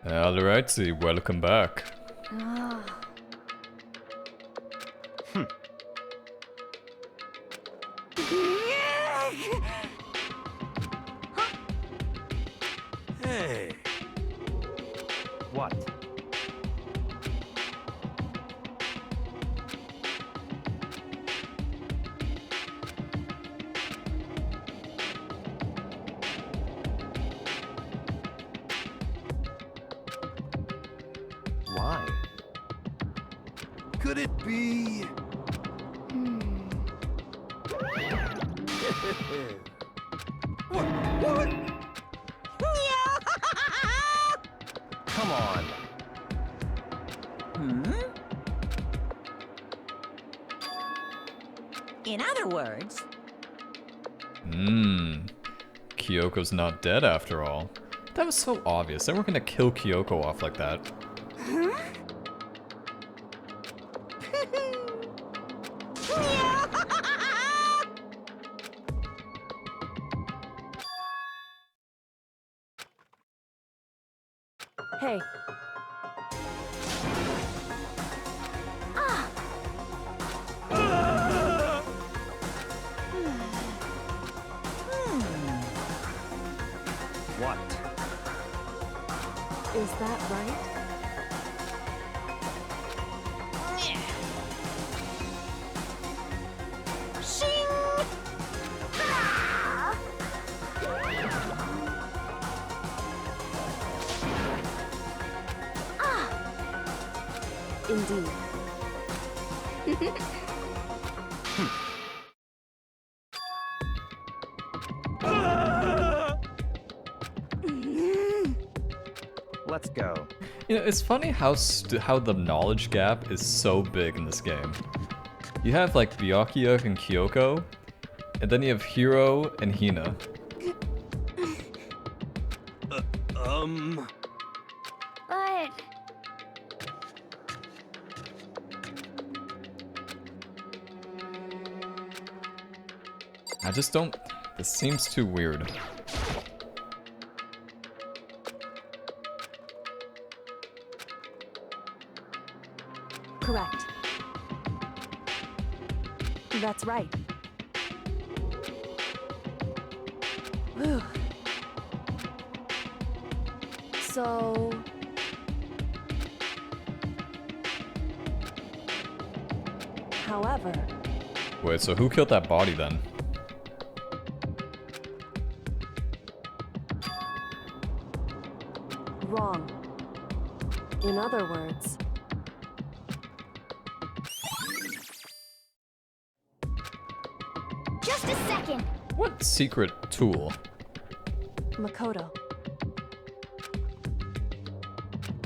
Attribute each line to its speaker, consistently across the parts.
Speaker 1: Alrighty, welcome back.
Speaker 2: Hey. What? Why? Could it be? What? Come on.
Speaker 3: In other words...
Speaker 1: Kyoko's not dead after all. That was so obvious. They weren't gonna kill Kyoko off like that.
Speaker 4: Hey.
Speaker 2: What?
Speaker 4: Is that right? Indeed.
Speaker 2: Let's go.
Speaker 1: You know, it's funny how the knowledge gap is so big in this game. You have like Byakuya and Kyoko, and then you have Hiro and Hina.
Speaker 5: But...
Speaker 1: I just don't... This seems too weird.
Speaker 4: Correct. That's right. Whew. So... However...
Speaker 1: Wait, so who killed that body then?
Speaker 4: Wrong. In other words...
Speaker 5: Just a second!
Speaker 1: What secret tool?
Speaker 4: Makoto.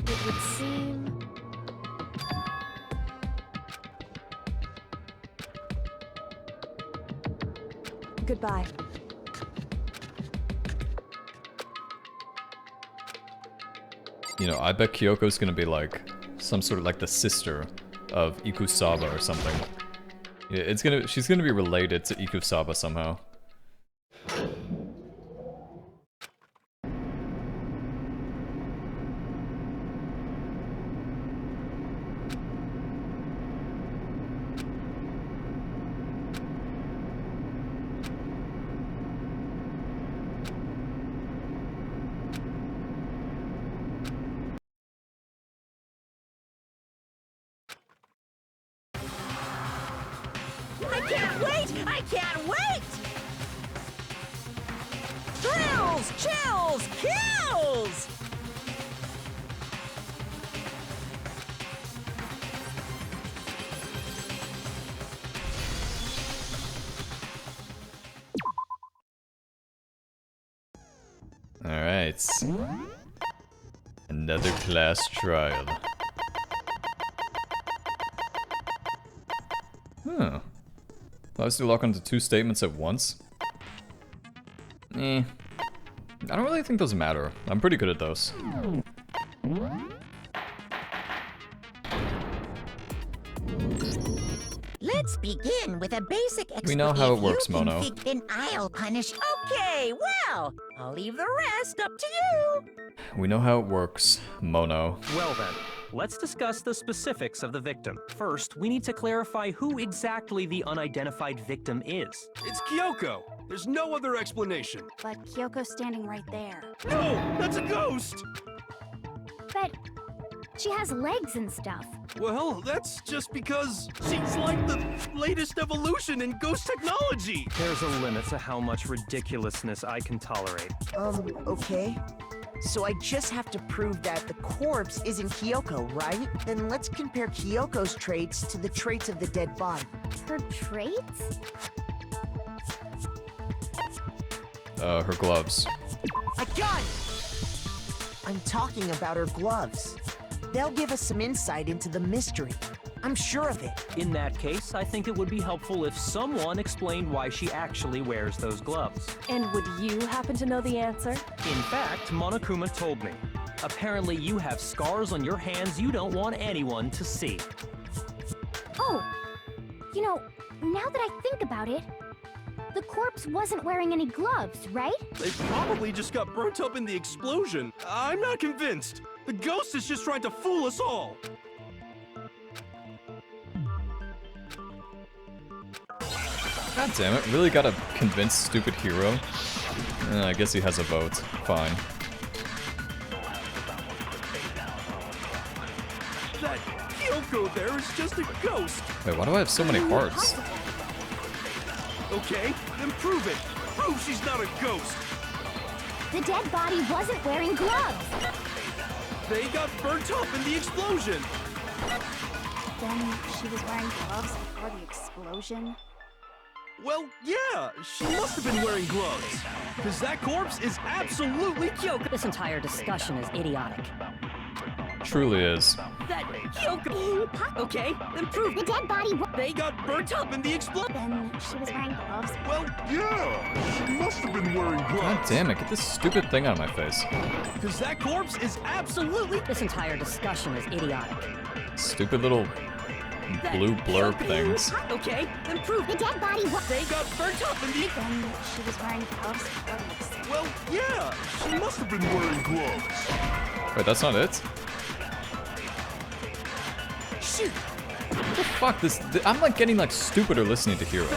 Speaker 4: It would seem... Goodbye.
Speaker 1: You know, I bet Kyoko's gonna be like some sort of like the sister of Ikusaba or something. Yeah, she's gonna be related to Ikusaba somehow.
Speaker 3: I can't wait! I can't wait! Thrills, chills, kills!
Speaker 1: Alright. Another class trial. Huh. Allows you to lock onto 2 statements at once? I don't really think those matter. I'm pretty good at those.
Speaker 3: Let's begin with a basic explanation.
Speaker 1: We know how it works,
Speaker 3: You can
Speaker 1: Mono.
Speaker 3: Then I'll punish. Okay, well, I'll leave the rest up to you.
Speaker 1: We know how it works, Mono.
Speaker 2: Well then, let's discuss the specifics of the victim. First, we need to clarify who exactly the unidentified victim is.
Speaker 6: It's Kyoko. There's no other explanation.
Speaker 5: But Kyoko's standing right there.
Speaker 6: No, that's a ghost.
Speaker 5: But she has legs and stuff.
Speaker 6: Well, that's just because she's like the latest evolution in ghost technology.
Speaker 2: There's a limit to how much ridiculousness I can tolerate.
Speaker 7: Okay. So I just have to prove that the corpse isn't Kyoko, right? Then let's compare Kyoko's traits to the traits of the dead body.
Speaker 5: Her traits?
Speaker 1: Her gloves.
Speaker 7: I got it! I'm talking about her gloves. They'll give us some insight into the mystery. I'm sure of it.
Speaker 2: In that case, I think it would be helpful if someone explained why she actually wears those gloves.
Speaker 4: And would you happen to know the answer?
Speaker 2: In fact, Monokuma told me. Apparently you have scars on your hands you don't want anyone to see.
Speaker 5: Oh, you know, now that I think about it, the corpse wasn't wearing any gloves, right?
Speaker 6: They probably just got burnt up in the explosion. I'm not convinced. The ghost is just trying to fool us all.
Speaker 1: God damn it, really gotta convince stupid hero? I guess he has a vote. Fine.
Speaker 6: That Kyoko there is just a ghost.
Speaker 1: Wait, why do I have so many hearts?
Speaker 6: Okay, then prove it. Prove she's not a ghost.
Speaker 5: The dead body wasn't wearing gloves.
Speaker 6: They got burnt up in the explosion.
Speaker 5: Then she was wearing gloves before the explosion.
Speaker 6: Well, yeah, she must have been wearing gloves. Because that corpse is absolutely Kyoko.
Speaker 3: This entire discussion is idiotic.
Speaker 1: Truly is.
Speaker 3: That Kyoko. Okay, then prove
Speaker 5: The dead body
Speaker 6: They got burnt up in the explosion.
Speaker 5: Then she was wearing gloves.
Speaker 6: Well, yeah, she must have been wearing
Speaker 1: God
Speaker 6: gloves.
Speaker 1: damn it, get this stupid thing out of my face.
Speaker 6: Because that corpse is absolutely...
Speaker 3: This entire discussion is idiotic.
Speaker 1: Stupid little blue blurb things.
Speaker 3: Okay, then prove
Speaker 5: The dead body
Speaker 6: They got burnt up in the...
Speaker 5: Then she was wearing gloves before the explosion.
Speaker 6: Well, yeah, she must have been wearing gloves.
Speaker 1: Wait, that's not it?
Speaker 6: Shit,
Speaker 1: What the fuck? I'm like getting like stupider listening to Hero.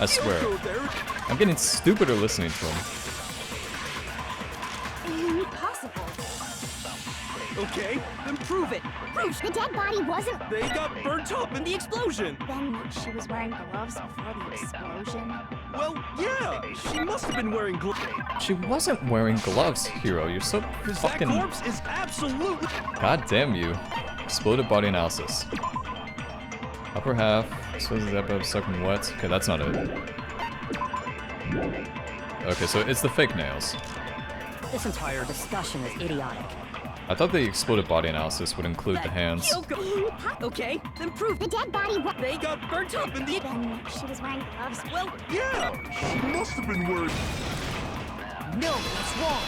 Speaker 1: I swear.
Speaker 6: Kyoko there.
Speaker 1: I'm getting stupider listening to him.
Speaker 5: Impossible.
Speaker 6: Okay, then prove it.
Speaker 5: The dead body wasn't.
Speaker 6: They got burnt up in the explosion.
Speaker 5: Then she was wearing gloves before the explosion.
Speaker 6: Well, yeah, she must have been wearing gloves.
Speaker 1: She wasn't wearing gloves, Hero. You're so
Speaker 6: Because that
Speaker 1: fucking...
Speaker 6: corpse is absolutely...
Speaker 1: God damn you. Exploded body analysis. Upper half. So is that above sucking wet? Okay, that's not it. Okay, so it's the fake nails.
Speaker 3: This entire discussion is idiotic.
Speaker 1: I thought the exploded body analysis would include the hands.
Speaker 3: Kyoko. Okay, then prove
Speaker 5: The dead body
Speaker 6: They got burnt up in the...
Speaker 5: Then she was wearing gloves.
Speaker 3: Well,
Speaker 6: Yeah, she must have been wearing...
Speaker 7: No, that's wrong.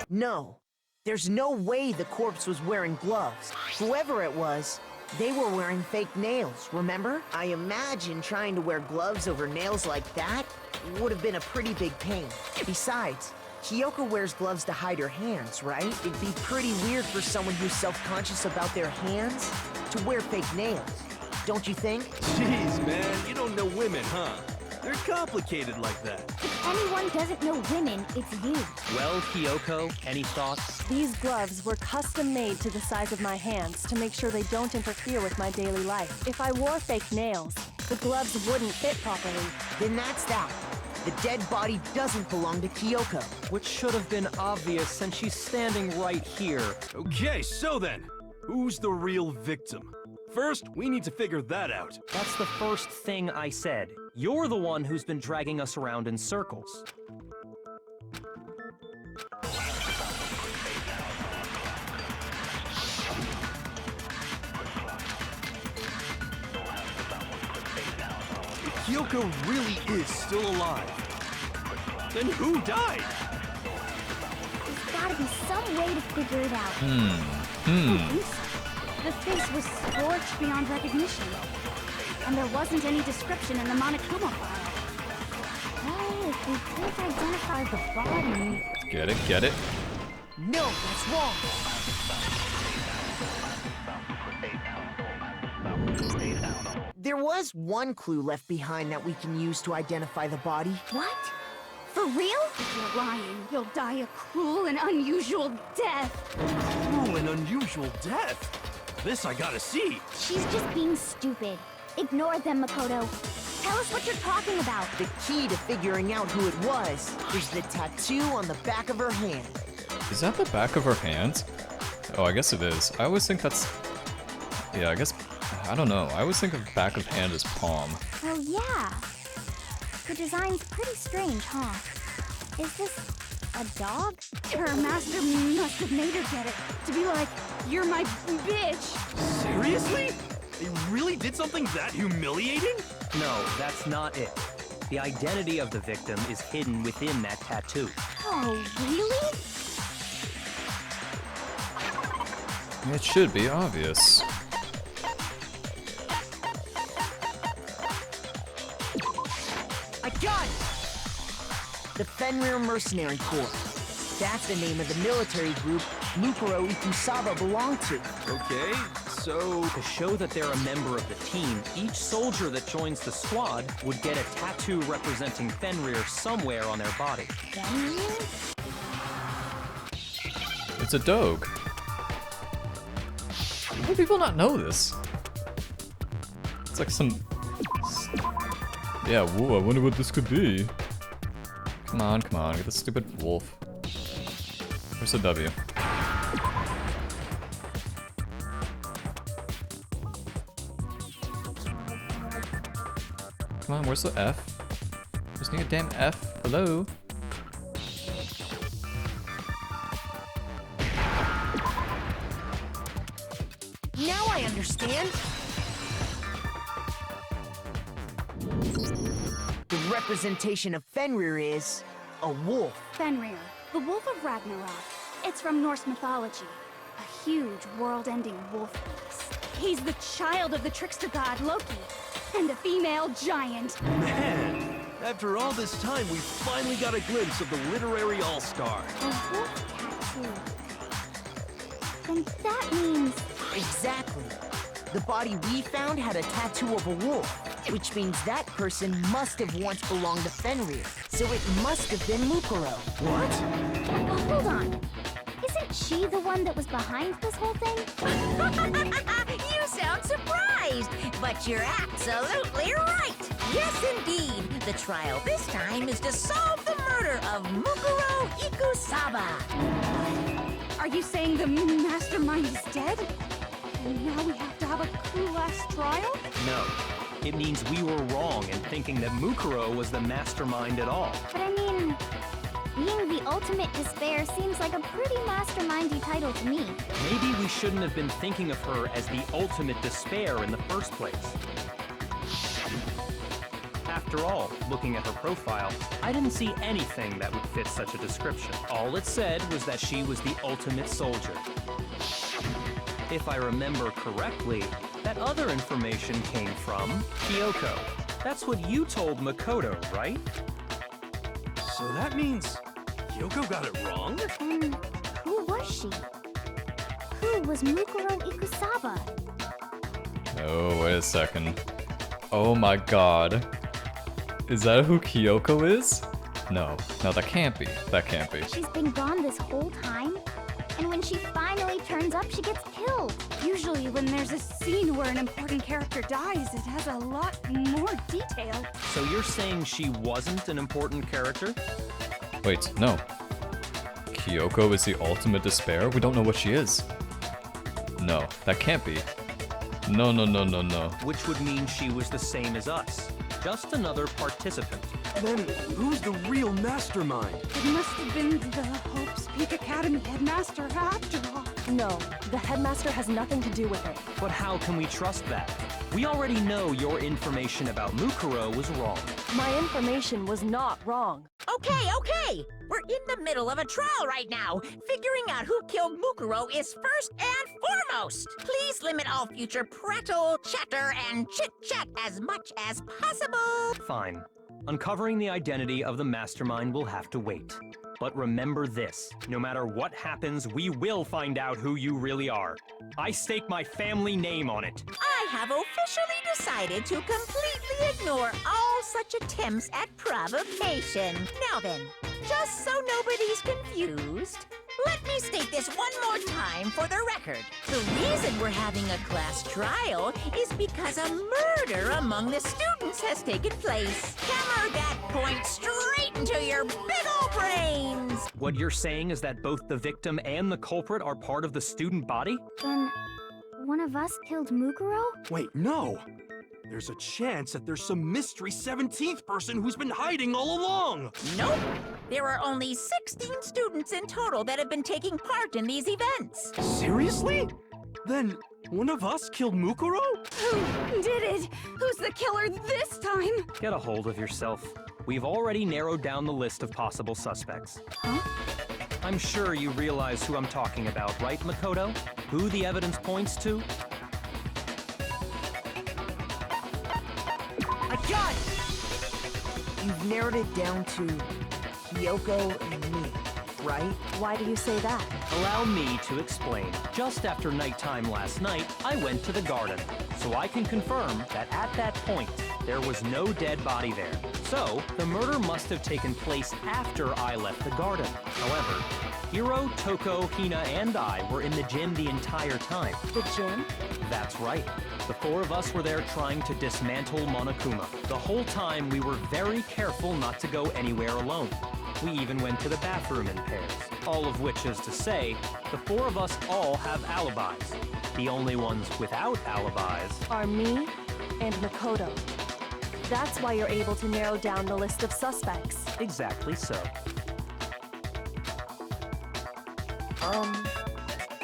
Speaker 7: No. There's no way the corpse was wearing gloves. Whoever it was, they were wearing fake nails, remember? I imagine trying to wear gloves over nails like that would have been a pretty big pain. Besides, Kyoko wears gloves to hide her hands, right? It'd be pretty weird for someone who's self-conscious about their hands to wear fake nails, don't you think?
Speaker 6: Jeez, man, you don't know women, huh? They're complicated like that.
Speaker 5: If anyone doesn't know women, it's you.
Speaker 2: Well, Kyoko, any thoughts?
Speaker 4: These gloves were custom made to the size of my hands to make sure they don't interfere with my daily life. If I wore fake nails, the gloves wouldn't fit properly.
Speaker 7: Then that's that. The dead body doesn't belong to Kyoko.
Speaker 2: Which should have been obvious since she's standing right here.
Speaker 6: Okay, so then, who's the real victim? First, we need to figure that out.
Speaker 2: That's the first thing I said. You're the one who's been dragging us around in circles.
Speaker 6: If Kyoko really is still alive, then who died?
Speaker 5: There's gotta be some way to figure it out. The face was scorched beyond recognition. and there wasn't any description in the Monokuma file. Well, if we can't identify the body...
Speaker 1: Get it, get it.
Speaker 7: No, that's wrong. There was one clue left behind that we can use to identify the body.
Speaker 5: What? For real? If you're lying, you'll die a cruel and unusual death.
Speaker 6: Cruel and unusual death? This I gotta see.
Speaker 5: She's just being stupid. Ignore them, Makoto. Tell us what you're talking about.
Speaker 7: The key to figuring out who it was is the tattoo on the back of her hand.
Speaker 1: Is that the back of her hand? Oh, I guess it is. I always think that's... Yeah, I guess... I don't know. I always think of back of hand as palm.
Speaker 5: Oh, yeah. The design's pretty strange, huh? Is this a dog? Her master must have made her get it. To be like, you're my bitch.
Speaker 6: Seriously? They really did something that humiliating?
Speaker 2: No, that's not it. The identity of the victim is hidden within that tattoo.
Speaker 5: Oh, really?
Speaker 1: It should be obvious.
Speaker 7: I got it! The Fenrir Mercenary Corps. That's the name of the military group Mukuro Ikusaba belonged to.
Speaker 6: Okay, so...
Speaker 2: To show that they're a member of the team, each soldier that joins the squad would get a tattoo representing Fenrir somewhere on their body.
Speaker 5: Fenrir?
Speaker 1: It's a dog. How do people not know this? It's like some... Yeah, whoa, I wonder what this could be. Come on, get the stupid wolf. Where's the W? Come on, where's the F? Just need a damn F. Hello?
Speaker 7: Now I understand. The representation of Fenrir is a wolf.
Speaker 5: Fenrir, the Wolf of Ragnarok. It's from Norse mythology. A huge, world-ending wolf beast. He's the child of the trickster god Loki, and a female giant.
Speaker 6: Man, after all this time, we finally got a glimpse of the literary all-star.
Speaker 5: A wolf tattoo. Then that means...
Speaker 7: Exactly. The body we found had a tattoo of a wolf, which means that person must have once belonged to Fenrir. So it must have been Mukuro.
Speaker 6: What?
Speaker 5: Oh, hold on. Isn't she the one that was behind this whole thing?
Speaker 3: You sound surprised, but you're absolutely right. Yes, indeed. The trial this time is to solve the murder of Mukuro Ikusaba.
Speaker 5: Are you saying the mastermind is dead? And now we have to have a clue-less trial?
Speaker 2: No. It means we were wrong in thinking that Mukuro was the mastermind at all.
Speaker 5: But I mean, being the ultimate despair seems like a pretty mastermindy title to me.
Speaker 2: Maybe we shouldn't have been thinking of her as the ultimate despair in the first place. After all, looking at her profile, I didn't see anything that would fit such a description. All it said was that she was the ultimate soldier. If I remember correctly, that other information came from Kyoko. That's what you told Makoto, right?
Speaker 6: So that means Kyoko got it wrong?
Speaker 5: And who was she? Who was Mukuro Ikusaba?
Speaker 1: Oh, wait a second. Oh my god. Is that who Kyoko is? No, that can't be. That can't be.
Speaker 5: She's been gone this whole time? And when she finally turns up, she gets killed. Usually when there's a scene where an important character dies, it has a lot more detail.
Speaker 2: So you're saying she wasn't an important character?
Speaker 1: Wait, no. Kyoko is the ultimate despair? We don't know what she is. No, that can't be. No.
Speaker 2: Which would mean she was the same as us. Just another participant.
Speaker 6: Then who's the real mastermind?
Speaker 5: It must have been the Hope's Peak Academy headmaster after all.
Speaker 4: No, the headmaster has nothing to do with it.
Speaker 2: But how can we trust that? We already know your information about Mukuro was wrong.
Speaker 4: My information was not wrong.
Speaker 3: Okay. We're in the middle of a trial right now. Figuring out who killed Mukuro is first and foremost. Please limit all future prattle, chatter, and chit-chat as much as possible.
Speaker 2: Fine. Uncovering the identity of the mastermind will have to wait. But remember this, no matter what happens, we will find out who you really are. I stake my family name on it.
Speaker 3: I have officially decided to completely ignore all such attempts at provocation. Now then, just so nobody's confused, let me state this one more time for the record. The reason we're having a class trial is because a murder among the students has taken place. Hammer that point straight into your big ol' brains!
Speaker 2: What you're saying is that both the victim and the culprit are part of the student body?
Speaker 5: Then, one of us killed Mukuro?
Speaker 6: Wait, no! There's a chance that there's some mystery 17th person who's been hiding all along!
Speaker 3: Nope! There are only 16 students in total that have been taking part in these events.
Speaker 6: Seriously? Then, one of us killed Mukuro?
Speaker 5: Who did it? Who's the killer this time?
Speaker 2: Get a hold of yourself. We've already narrowed down the list of possible suspects.
Speaker 5: Huh?
Speaker 2: I'm sure you realize who I'm talking about, right, Makoto? Who the evidence points to?
Speaker 7: I got it! You've narrowed it down to Kyoko and me, right?
Speaker 4: Why do you say that?
Speaker 2: Allow me to explain. Just after nighttime last night, I went to the garden, so I can confirm that at that point, there was no dead body there. So, the murder must have taken place after I left the garden. However, Hiro, Toko, Hina, and I were in the gym the entire time.
Speaker 4: The gym?
Speaker 2: That's right. The four of us were there trying to dismantle Monokuma. The whole time, we were very careful not to go anywhere alone. We even went to the bathroom in pairs. All of which is to say, the four of us all have alibis. The only ones without alibis
Speaker 4: Are me and Makoto. That's why you're able to narrow down the list of suspects.
Speaker 2: exactly so.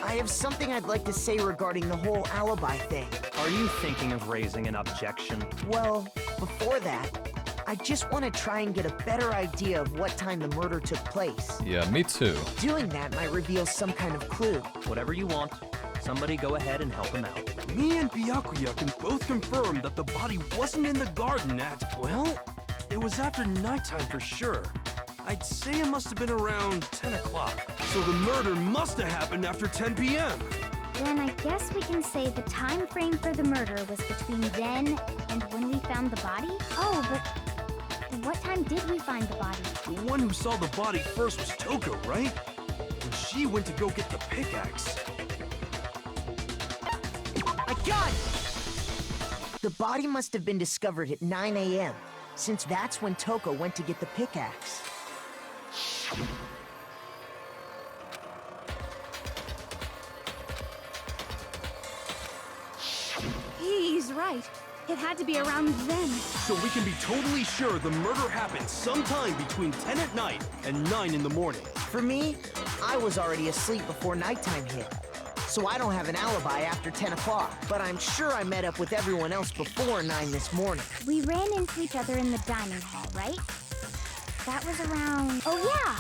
Speaker 7: I have something I'd like to say regarding the whole alibi thing.
Speaker 2: Are you thinking of raising an objection?
Speaker 7: Well, before that, I just want to try and get a better idea of what time the murder took place.
Speaker 1: Yeah, me too.
Speaker 7: Doing that might reveal some kind of clue.
Speaker 2: Whatever you want. Somebody go ahead and help him out.
Speaker 6: Me and Byakuya can both confirm that the body wasn't in the garden at, well, it was after nighttime for sure. I'd say it must have been around 10 o'clock. So the murder must have happened after 10 p.m.
Speaker 5: Then I guess we can say the time frame for the murder was between then and when we found the body? Oh, but what time did we find the body?
Speaker 6: The one who saw the body first was Toko, right? And she went to go get the pickaxe.
Speaker 7: I got it! The body must have been discovered at 9 a.m., since that's when Toko went to get the pickaxe.
Speaker 5: He's right. It had to be around then.
Speaker 6: So we can be totally sure the murder happened sometime between 10 at night and 9 in the morning.
Speaker 7: For me, I was already asleep before nighttime hit, so I don't have an alibi after 10 o'clock. But I'm sure I met up with everyone else before 9 this morning.
Speaker 5: We ran into each other in the dining hall, right? That was around... Oh yeah!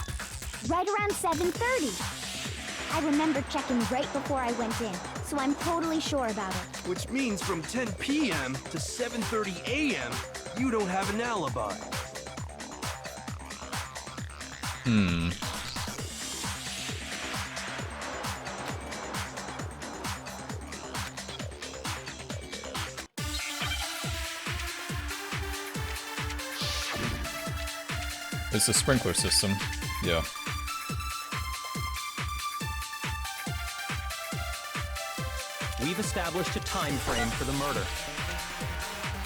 Speaker 5: Right around 7:30. I remember checking right before I went in, so I'm totally sure about it.
Speaker 6: Which means from 10 p.m. to 7:30 a.m., you don't have an alibi.
Speaker 1: It's a sprinkler system. Yeah.
Speaker 2: We've established a time frame for the murder.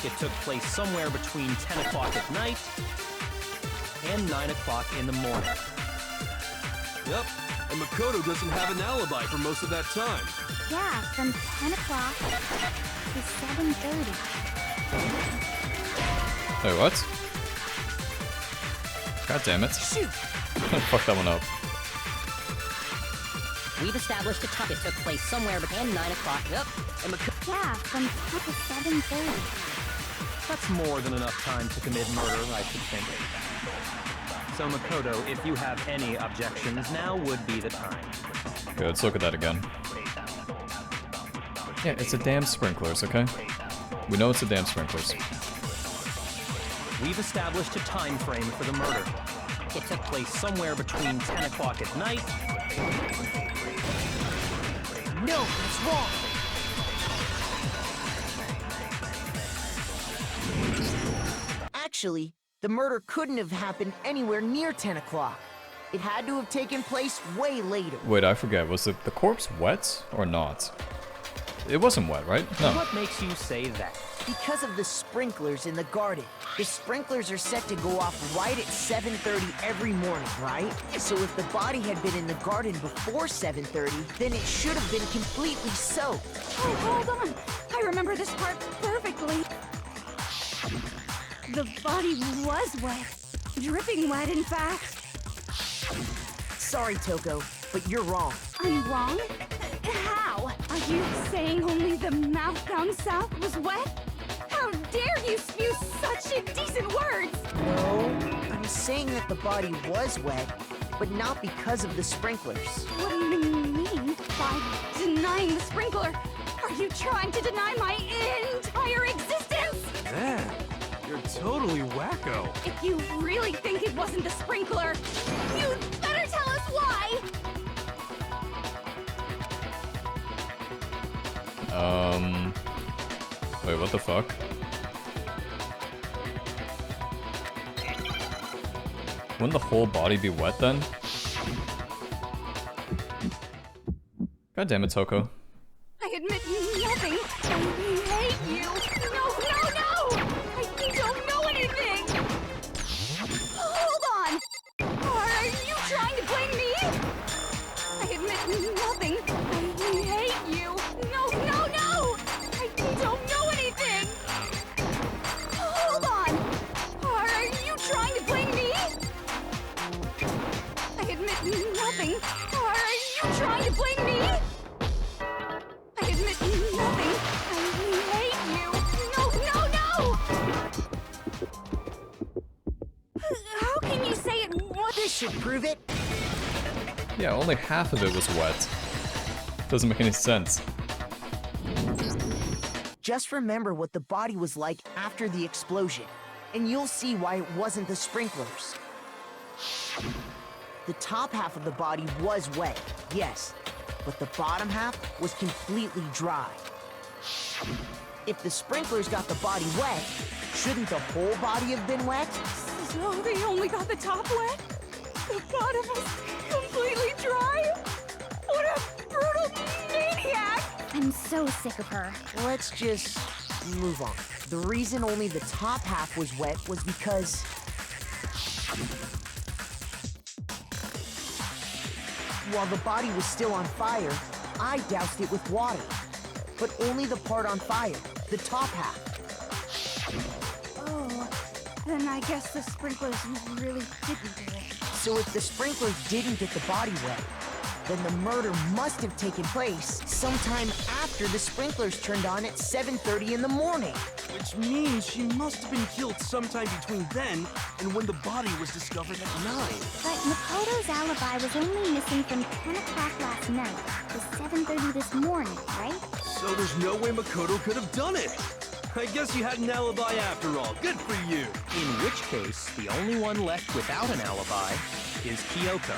Speaker 2: It took place somewhere between 10 o'clock at night and 9 o'clock in the morning.
Speaker 6: Yep, and Makoto doesn't have an alibi for most of that time.
Speaker 5: Yeah, from 10 o'clock to 7:30.
Speaker 1: Wait, what? God damn it.
Speaker 7: Shoot!
Speaker 1: Fuck that one up.
Speaker 8: We've established a time. It took place somewhere between 9 o'clock. Yep.
Speaker 7: And
Speaker 5: Yeah, from 10 to 7:30.
Speaker 2: That's more than enough time to commit murder, I should think. So Makoto, if you have any objections, now would be the time.
Speaker 1: Okay, let's look at that again. Yeah, it's a damn sprinklers, okay? We know it's a damn sprinklers.
Speaker 2: We've established a time frame for the murder. It took place somewhere between 10 o'clock at night.
Speaker 7: No, that's wrong. Actually, the murder couldn't have happened anywhere near 10 o'clock. It had to have taken place way later.
Speaker 1: Wait, I forget. Was the corpse wet or not? It wasn't wet, right? No.
Speaker 2: What makes you say that?
Speaker 7: Because of the sprinklers in the garden. The sprinklers are set to go off right at 7:30 every morning, right? So if the body had been in the garden before 7:30, then it should have been completely soaked.
Speaker 5: Oh, hold on. I remember this part perfectly. The body was wet. Dripping wet, in fact.
Speaker 7: Sorry, Toko, but you're wrong.
Speaker 5: I'm wrong? How? Are you saying only the mouth down south was wet? How dare you spew such indecent words?
Speaker 7: No, I'm saying that the body was wet, but not because of the sprinklers.
Speaker 5: What do you mean by denying the sprinkler? Are you trying to deny my entire existence?
Speaker 6: Man, you're totally wacko.
Speaker 5: If you really think it wasn't the sprinkler, you'd better tell us why!
Speaker 1: Wait, what the fuck? Wouldn't the whole body be wet then? God damn it, Toko.
Speaker 5: I admit nothing. I hate you. No, no, no! I don't know anything! Hold on! Are you trying to blame me? I admit nothing. I hate you. No, no, no! I don't know anything! Hold on! Are you trying to blame me? I admit nothing. Are you trying to blame me? I admit nothing. I hate you. No, no, no! How can you say it was?
Speaker 7: This should prove it.
Speaker 1: Yeah, only half of it was wet. Doesn't make any sense.
Speaker 7: Just remember what the body was like after the explosion, and you'll see why it wasn't the sprinklers. The top half of the body was wet, yes, but the bottom half was completely dry. If the sprinklers got the body wet, shouldn't the whole body have been wet?
Speaker 5: So they only got the top wet? The bottom was completely dry? What a brutal maniac! I'm so sick of her.
Speaker 7: Let's just move on. The reason only the top half was wet was because while the body was still on fire, I doused it with water. But only the part on fire, the top half.
Speaker 5: Oh, then I guess the sprinklers really didn't do it.
Speaker 7: So if the sprinklers didn't get the body wet, then the murder must have taken place sometime after the sprinklers turned on at 7:30 in the morning.
Speaker 6: Which means she must have been killed sometime between then and when the body was discovered at 9.
Speaker 5: But Makoto's alibi was only missing from 10 o'clock last night to 7:30 this morning, right?
Speaker 6: So there's no way Makoto could have done it. I guess you had an alibi after all. Good for you.
Speaker 2: In which case, the only one left without an alibi is Kyoko.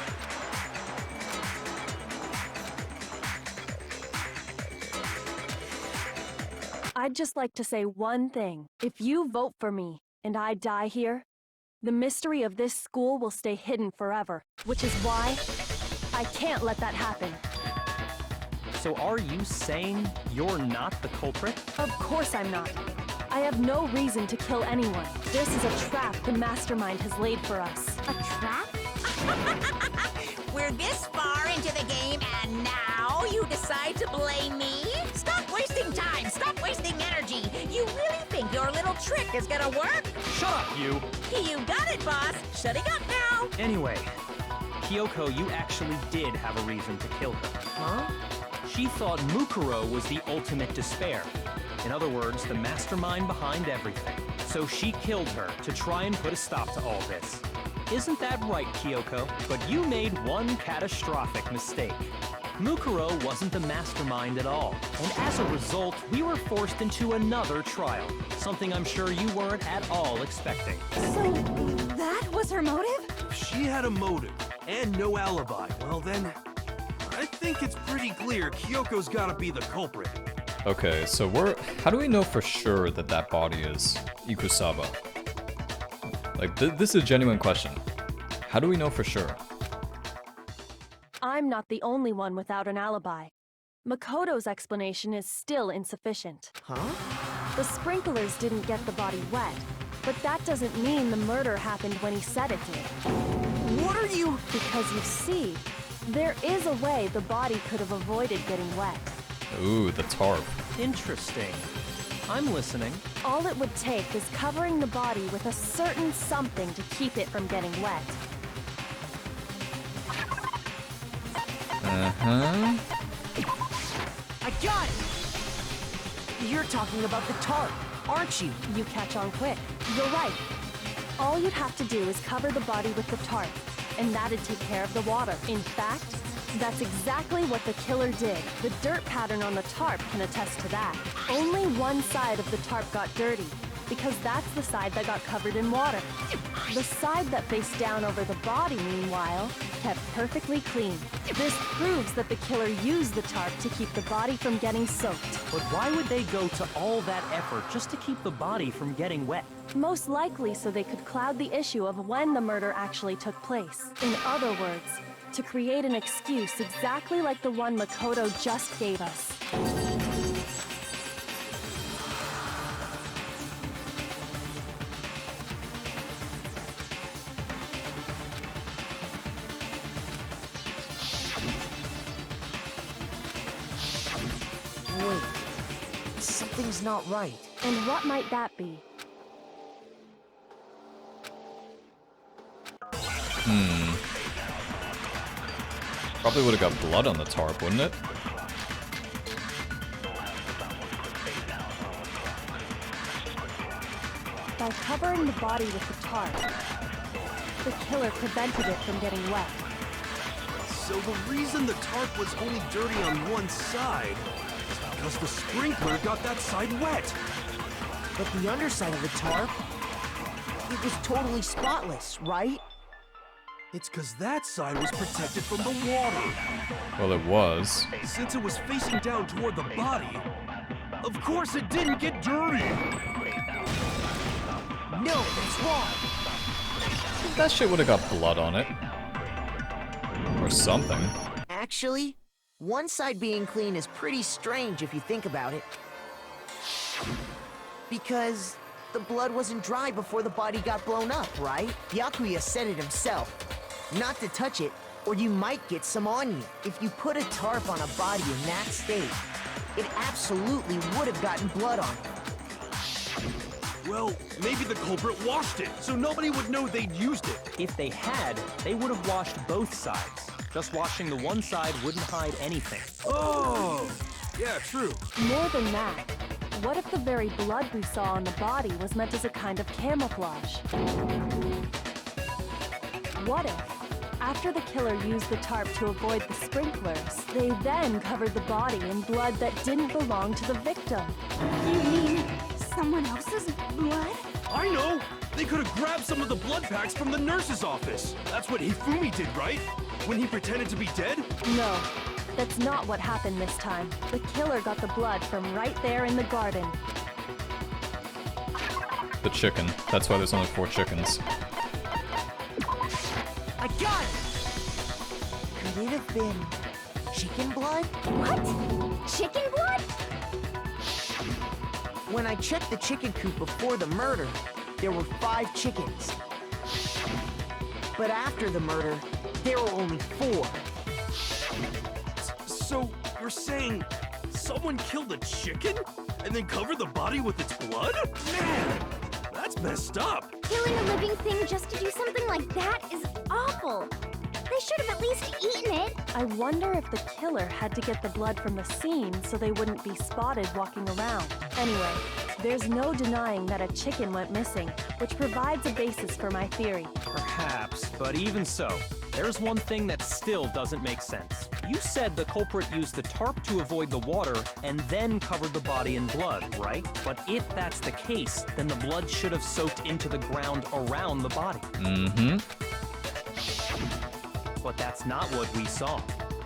Speaker 4: I'd just like to say one thing. If you vote for me and I die here, the mystery of this school will stay hidden forever, which is why I can't let that happen.
Speaker 2: So are you saying you're not the culprit?
Speaker 4: Of course I'm not. I have no reason to kill anyone. This is a trap the mastermind has laid for us.
Speaker 5: A trap?
Speaker 3: We're this far into the game, and now you decide to blame me? Stop wasting time! Stop wasting energy! You really think your little trick is gonna work?
Speaker 2: Shut up, you!
Speaker 3: You got it, boss! Shutting up now!
Speaker 2: Anyway, Kyoko, you actually did have a reason to kill her.
Speaker 7: Huh?
Speaker 2: She thought Mukuro was the ultimate despair. In other words, the mastermind behind everything. So she killed her to try and put a stop to all this. Isn't that right, Kyoko? But you made one catastrophic mistake. Mukuro wasn't the mastermind at all, and as a result, we were forced into another trial, something I'm sure you weren't at all expecting.
Speaker 5: So, that was her motive?
Speaker 6: If she had a motive and no alibi, well then, I think it's pretty clear Kyoko's gotta be the culprit.
Speaker 1: Okay, so how do we know for sure that that body is Ikusaba? Like, this is a genuine question. How do we know for sure?
Speaker 4: I'm not the only one without an alibi. Makoto's explanation is still insufficient.
Speaker 7: Huh?
Speaker 4: The sprinklers didn't get the body wet, but that doesn't mean the murder happened when he said it did.
Speaker 7: What are you...
Speaker 4: Because you see, there is a way the body could have avoided getting wet.
Speaker 1: Ooh, the tarp.
Speaker 2: Interesting. I'm listening.
Speaker 4: All it would take is covering the body with a certain something to keep it from getting wet.
Speaker 1: Uh-huh.
Speaker 7: I got it! You're talking about the tarp, aren't you?
Speaker 4: You catch on quick. You're right. All you'd have to do is cover the body with the tarp, and that'd take care of the water. In fact, that's exactly what the killer did. The dirt pattern on the tarp can attest to that. Only one side of the tarp got dirty, because that's the side that got covered in water. The side that faced down over the body, meanwhile, kept perfectly clean. This proves that the killer used the tarp to keep the body from getting soaked.
Speaker 2: But why would they go to all that effort just to keep the body from getting wet?
Speaker 4: Most likely so they could cloud the issue of when the murder actually took place. In other words, to create an excuse exactly like the one Makoto just gave us.
Speaker 7: Wait, something's not right.
Speaker 4: And what might that be?
Speaker 1: Probably would have got blood on the tarp, wouldn't it?
Speaker 4: By covering the body with the tarp, the killer prevented it from getting wet.
Speaker 6: So the reason the tarp was only dirty on one side is because the sprinkler got that side wet.
Speaker 7: But the underside of the tarp, it was totally spotless, right?
Speaker 6: It's because that side was protected from the water.
Speaker 1: Well, it was.
Speaker 6: Since it was facing down toward the body, of course it didn't get dirty.
Speaker 7: No, that's wrong.
Speaker 1: That shit would have got blood on it. Or something.
Speaker 7: Actually, one side being clean is pretty strange if you think about it. Because the blood wasn't dry before the body got blown up, right? Byakuya said it himself. Not to touch it, or you might get some on you. If you put a tarp on a body in that state, it absolutely would have gotten blood on it.
Speaker 6: Well, maybe the culprit washed it, so nobody would know they'd used it.
Speaker 2: If they had, they would have washed both sides. Just washing the one side wouldn't hide anything.
Speaker 6: Oh, yeah, true.
Speaker 4: More than that, what if the very blood we saw on the body was meant as a kind of camouflage? What if, after the killer used the tarp to avoid the sprinklers, they then covered the body in blood that didn't belong to the victim?
Speaker 5: You mean someone else's blood?
Speaker 6: I know! They could have grabbed some of the blood packs from the nurse's office. That's what Hifumi did, right? When he pretended to be dead?
Speaker 4: No, that's not what happened this time. The killer got the blood from right there in the garden.
Speaker 1: The chicken. That's why there's only 4 chickens.
Speaker 7: I got it! Could it have been chicken blood?
Speaker 5: What? Chicken blood?
Speaker 7: When I checked the chicken coop before the murder, there were 5 chickens. But after the murder, there were only 4.
Speaker 6: So, you're saying someone killed a chicken and then covered the body with its blood? Man, that's messed up.
Speaker 5: Killing a living thing just to do something like that is awful. They should have at least eaten it.
Speaker 4: I wonder if the killer had to get the blood from the scene so they wouldn't be spotted walking around. Anyway, there's no denying that a chicken went missing, which provides a basis for my theory.
Speaker 2: Perhaps, but even so, there's one thing that still doesn't make sense. You said the culprit used the tarp to avoid the water and then covered the body in blood, right? But if that's the case, then the blood should have soaked into the ground around the body.
Speaker 1: Mm-hmm.
Speaker 2: But that's not what we saw.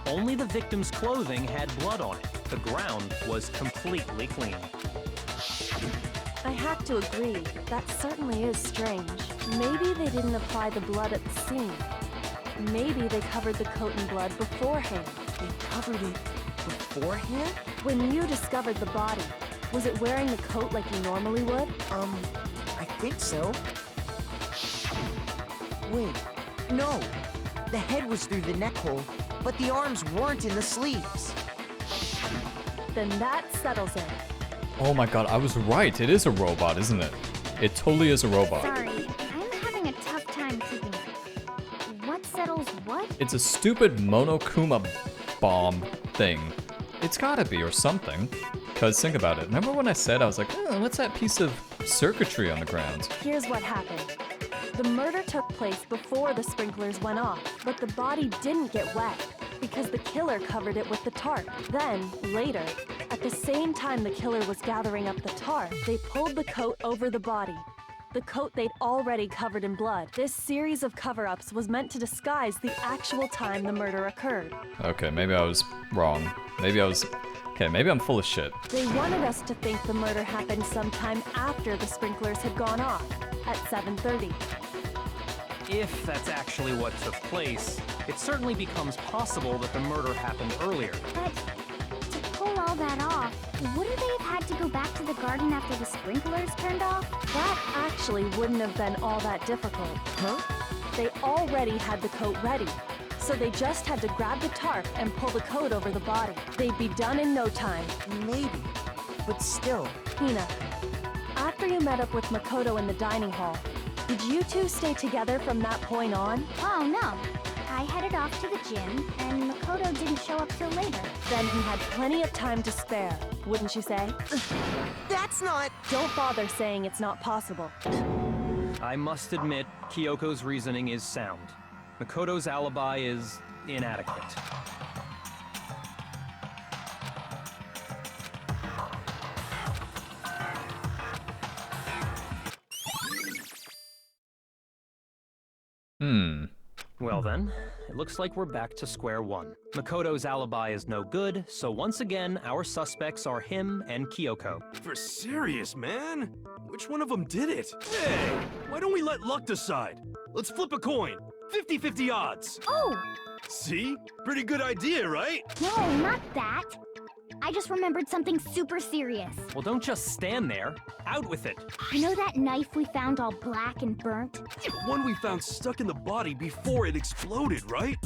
Speaker 2: Only the victim's clothing had blood on it. The ground was completely clean.
Speaker 4: I have to agree, that certainly is strange. Maybe they didn't apply the blood at the scene. Maybe they covered the coat in blood beforehand.
Speaker 7: They covered it beforehand?
Speaker 4: When you discovered the body, was it wearing the coat like you normally would?
Speaker 7: I think so. Wait, no. The head was through the neck hole, but the arms weren't in the sleeves.
Speaker 4: Then that settles it.
Speaker 1: Oh my god, I was right. It is a robot, isn't it? It totally is a robot.
Speaker 5: Sorry, I'm having a tough time keeping up. What settles what?
Speaker 1: It's a stupid Monokuma bomb thing. It's gotta be, or something. Cause think about it. Remember when I said, I was like, oh, what's that piece of circuitry on the ground?
Speaker 4: Here's what happened. The murder took place before the sprinklers went off, but the body didn't get wet because the killer covered it with the tarp. Then, later, at the same time the killer was gathering up the tarp, they pulled the coat over the body. The coat they'd already covered in blood. This series of cover-ups was meant to disguise the actual time the murder occurred.
Speaker 1: Okay, maybe I was wrong. Maybe I'm full of shit.
Speaker 4: They wanted us to think the murder happened sometime after the sprinklers had gone off, at 7:30.
Speaker 2: If that's actually what took place, it certainly becomes possible that the murder happened earlier.
Speaker 5: But to pull all that off, wouldn't they have had to go back to the garden after the sprinklers turned off?
Speaker 4: That actually wouldn't have been all that difficult.
Speaker 7: Huh?
Speaker 4: They already had the coat ready, so they just had to grab the tarp and pull the coat over the body. They'd be done in no time.
Speaker 7: Maybe. But still.
Speaker 4: Hina, after you met up with Makoto in the dining hall, did you two stay together from that point on?
Speaker 5: Oh, no. I headed off to the gym, and Makoto didn't show up till later.
Speaker 4: Then he had plenty of time to spare, wouldn't you say?
Speaker 7: That's not...
Speaker 4: Don't bother saying it's not possible.
Speaker 2: I must admit, Kyoko's reasoning is sound. Makoto's alibi is inadequate. Well then, it looks like we're back to square one. Makoto's alibi is no good, so once again, our suspects are him and Kyoko.
Speaker 6: For serious, man? Which one of them did it? Hey, why don't we let luck decide? Let's flip a coin. 50-50 odds.
Speaker 5: Oh!
Speaker 6: See? Pretty good idea, right?
Speaker 5: No, not that. I just remembered something super serious.
Speaker 2: Well, don't just stand there. Out with it.
Speaker 5: You know that knife we found all black and burnt?
Speaker 6: One we found stuck in the body before it exploded, right?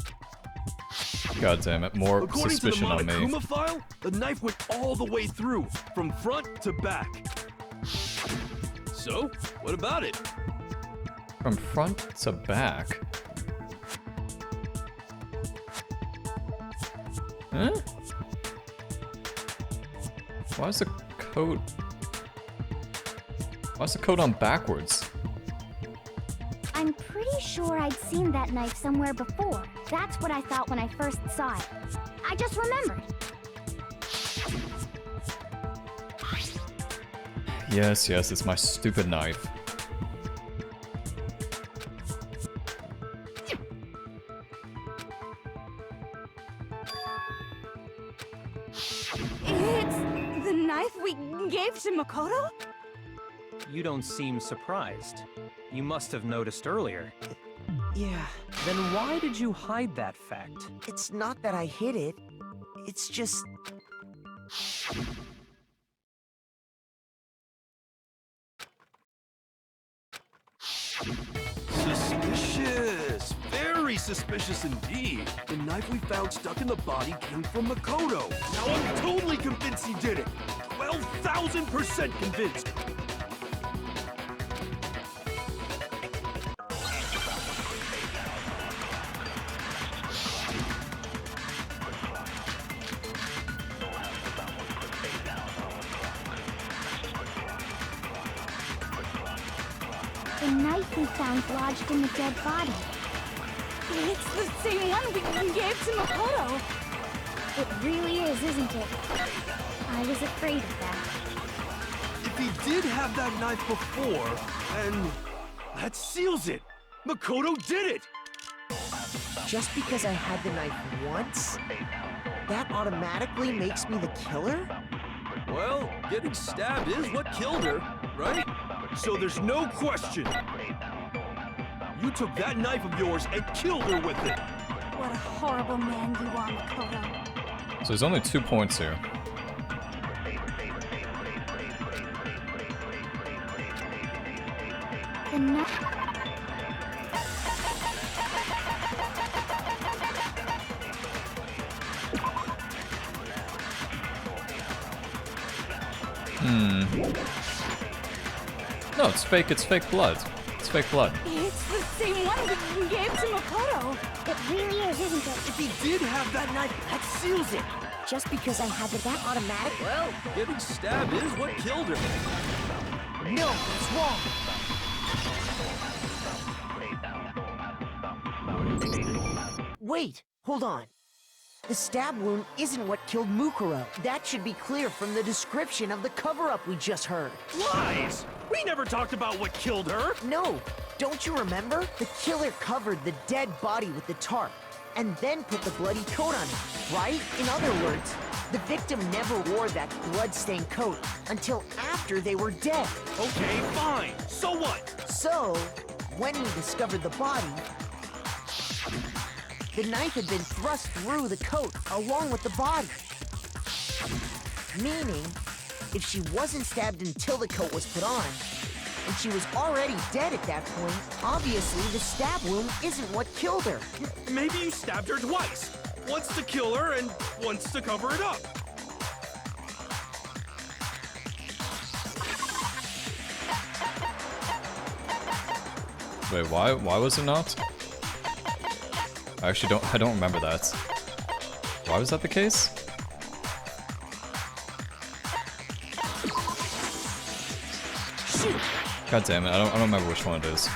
Speaker 1: God damn it, more
Speaker 6: According
Speaker 1: suspicion
Speaker 6: to
Speaker 1: on
Speaker 6: the
Speaker 1: me.
Speaker 6: Monokuma file, the knife went all the way through, from front to back. So, what about it?
Speaker 1: From front to back. Huh? Why is the coat on backwards?
Speaker 5: I'm pretty sure I'd seen that knife somewhere before. That's what I thought when I first saw it. I just remembered.
Speaker 1: Yes, it's my stupid knife.
Speaker 8: It's the knife we gave to Makoto?
Speaker 2: You don't seem surprised. You must have noticed earlier.
Speaker 7: Yeah.
Speaker 2: Then why did you hide that fact?
Speaker 7: It's not that I hid it. It's just...
Speaker 6: Suspicious! Very suspicious indeed. The knife we found stuck in the body came from Makoto. Now I'm totally convinced he did it. 12,000% convinced.
Speaker 5: The knife we found lodged in the dead body.
Speaker 8: It's the same one we gave to Makoto.
Speaker 5: It really is, isn't it? I was afraid of that.
Speaker 6: If he did have that knife before, then that seals it. Makoto did it.
Speaker 7: Just because I had the knife once, that automatically makes me the killer?
Speaker 6: Well, getting stabbed is what killed her, right? So there's no question. You took that knife of yours and killed her with it.
Speaker 8: What a horrible man you are, Makoto.
Speaker 1: So there's only 2 points here.
Speaker 5: The knife...
Speaker 1: No, it's fake blood. It's fake blood.
Speaker 8: It's the same one we gave to Makoto.
Speaker 5: It really is, isn't it?
Speaker 6: If he did have that knife,
Speaker 7: That seals it. Just because I had that automatic?
Speaker 6: well, getting stabbed is what killed her.
Speaker 7: No, it's wrong. Wait, hold on. The stab wound isn't what killed Mukuro. That should be clear from the description of the cover-up we just heard.
Speaker 6: Lies! We never talked about what killed her.
Speaker 7: No, don't you remember? The killer covered the dead body with the tarp and then put the bloody coat on it, right? In other words, the victim never wore that blood-stained coat until after they were dead.
Speaker 6: Okay, fine. So what?
Speaker 7: So, when we discovered the body, the knife had been thrust through the coat along with the body. Meaning, if she wasn't stabbed until the coat was put on, and she was already dead at that point, obviously the stab wound isn't what killed her.
Speaker 6: Maybe you stabbed her twice. Once to kill her and once to cover it up.
Speaker 1: Wait, why was it not? I actually don't remember that. Why was that the case? God damn it, I don't remember which one it is.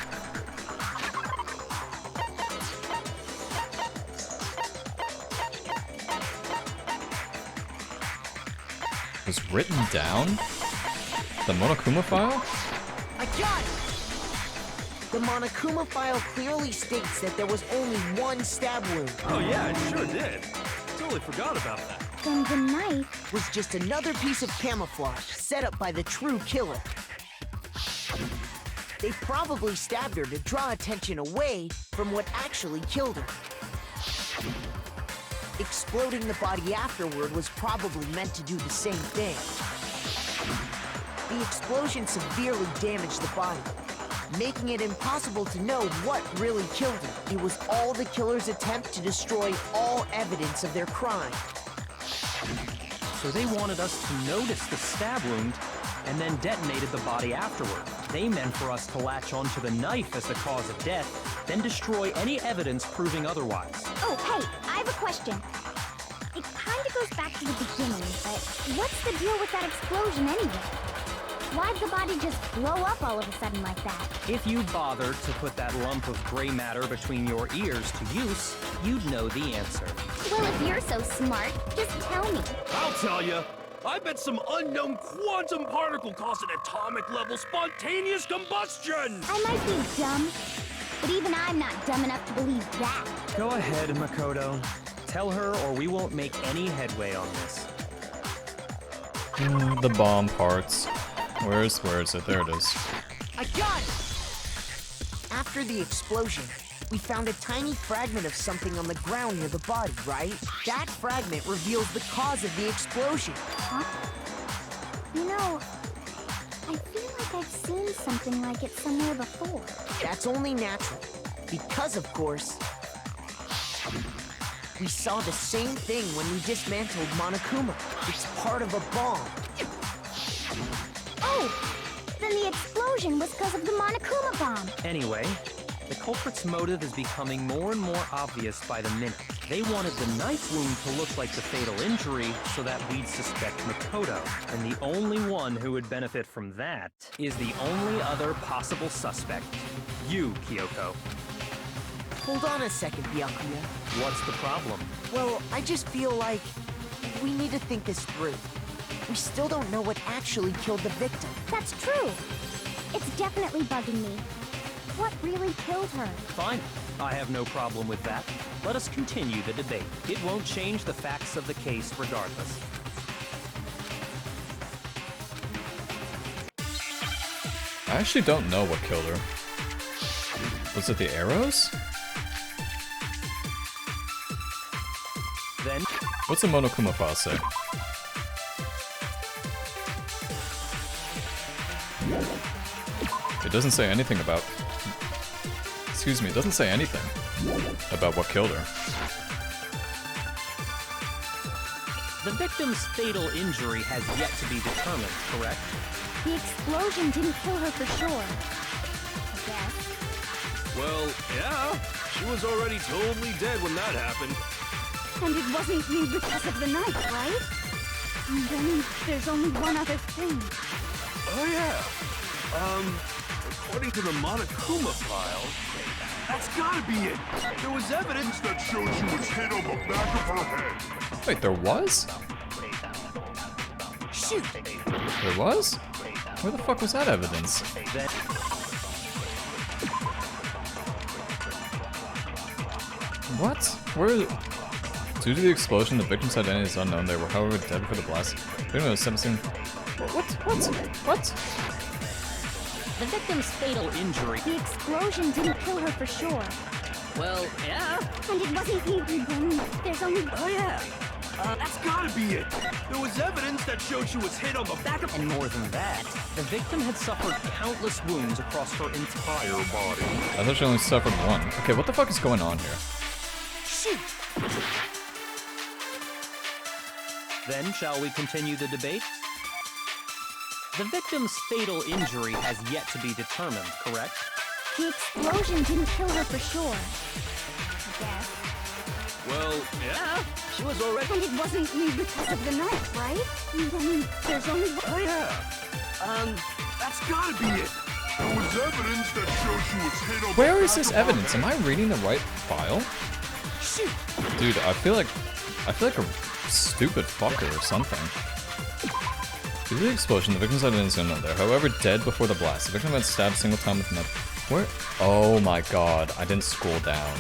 Speaker 1: It was written down? The Monokuma file?
Speaker 7: I got it! The Monokuma file clearly states that there was only one stab wound.
Speaker 6: Oh yeah, it sure did. Totally forgot about that.
Speaker 5: Then the knife...
Speaker 7: Was just another piece of camouflage set up by the true killer. They probably stabbed her to draw attention away from what actually killed her. Exploding the body afterward was probably meant to do the same thing. The explosion severely damaged the body, making it impossible to know what really killed her. It was all the killer's attempt to destroy all evidence of their crime.
Speaker 2: So they wanted us to notice the stab wound and then detonated the body afterward. They meant for us to latch onto the knife as the cause of death, then destroy any evidence proving otherwise.
Speaker 5: Oh, hey, I have a question. It kind of goes back to the beginning, but what's the deal with that explosion anyway? Why'd the body just blow up all of a sudden like that?
Speaker 2: If you bothered to put that lump of gray matter between your ears to use, you'd know the answer.
Speaker 5: Well, if you're so smart, just tell me.
Speaker 6: I'll tell you. I bet some unknown quantum particle caused an atomic-level spontaneous combustion!
Speaker 5: I might be dumb, but even I'm not dumb enough to believe that.
Speaker 2: Go ahead, Makoto. Tell her or we won't make any headway on this.
Speaker 1: The bomb parts. Where is it? There it is.
Speaker 7: I got it! After the explosion, we found a tiny fragment of something on the ground near the body, right? That fragment reveals the cause of the explosion.
Speaker 5: Huh? You know, I feel like I've seen something like it somewhere before.
Speaker 7: That's only natural, because of course, we saw the same thing when we dismantled Monokuma. It's part of a bomb.
Speaker 5: Oh! Then the explosion was because of the Monokuma bomb.
Speaker 2: Anyway, the culprit's motive is becoming more and more obvious by the minute. They wanted the knife wound to look like the fatal injury so that we'd suspect Makoto. And the only one who would benefit from that is the only other possible suspect. You, Kyoko.
Speaker 7: Hold on a second, Byakuya.
Speaker 2: What's the problem?
Speaker 7: Well, I just feel like we need to think this through. We still don't know what actually killed the victim.
Speaker 5: That's true. It's definitely bugging me. What really killed her?
Speaker 2: Fine. I have no problem with that. Let us continue the debate. It won't change the facts of the case regardless.
Speaker 1: I actually don't know what killed her. Was it the arrows?
Speaker 2: Then,
Speaker 1: What's the Monokuma file say? It doesn't say anything about... Excuse me, it doesn't say anything about what killed her.
Speaker 2: the victim's fatal injury has yet to be determined, correct?
Speaker 5: The explosion didn't kill her for sure. I guess.
Speaker 6: Well, yeah. She was already totally dead when that happened.
Speaker 8: And it wasn't me because of the knife, right? And then there's only one other thing.
Speaker 6: Oh, yeah. According to the Monokuma file, that's gotta be it. There was evidence that showed she was hit on the back of her head.
Speaker 1: Wait, there was?
Speaker 7: Shoot!
Speaker 1: There was? Where the fuck was that evidence? What? Where? Due to the explosion, the victim's identity is unknown. They were, however, dead before the blast. Victim was something. What?
Speaker 2: The victim's fatal injury.
Speaker 5: The explosion didn't kill her for sure.
Speaker 2: Well, yeah.
Speaker 5: And it wasn't me. Then there's only.
Speaker 6: Oh, yeah. That's gotta be it. There was evidence that showed she was hit on the back of...
Speaker 2: And more than that, the victim had suffered countless wounds across her entire body.
Speaker 1: I thought she only suffered one. Okay, what the fuck is going on here?
Speaker 7: Shoot!
Speaker 2: Then, shall we continue the debate? The victim's fatal injury has yet to be determined, correct?
Speaker 5: The explosion didn't kill her for sure. I guess.
Speaker 6: Well, yeah. She was already...
Speaker 8: And it wasn't me because of the knife, right? And then there's only one.
Speaker 6: Oh, yeah. That's gotta be it. There was evidence that showed she was hit on
Speaker 1: Where
Speaker 6: the
Speaker 1: is
Speaker 6: back
Speaker 1: this
Speaker 6: of her
Speaker 1: evidence?
Speaker 6: head.
Speaker 1: Am I reading the right file?
Speaker 7: Shoot!
Speaker 1: Dude, I feel like a stupid fucker or something. Due to the explosion, the victim's identity is unknown. There, however, dead before the blast. The victim had stabbed a single time with a knife. Where? Oh my god, I didn't scroll down.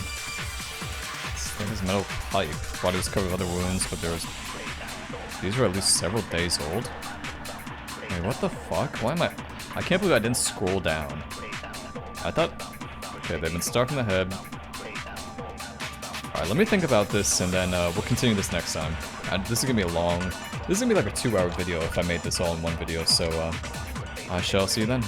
Speaker 1: This thing is metal pipe. Body was covered with other wounds, but there was... These were at least several days old. Wait, what the fuck? Why am I can't believe I didn't scroll down. I thought... Okay, they've been stuck in the head. Alright, let me think about this, and then we'll continue this next time. This is gonna be a long... This is gonna be like a 2-hour video if I made this all in one video, so I shall see you then.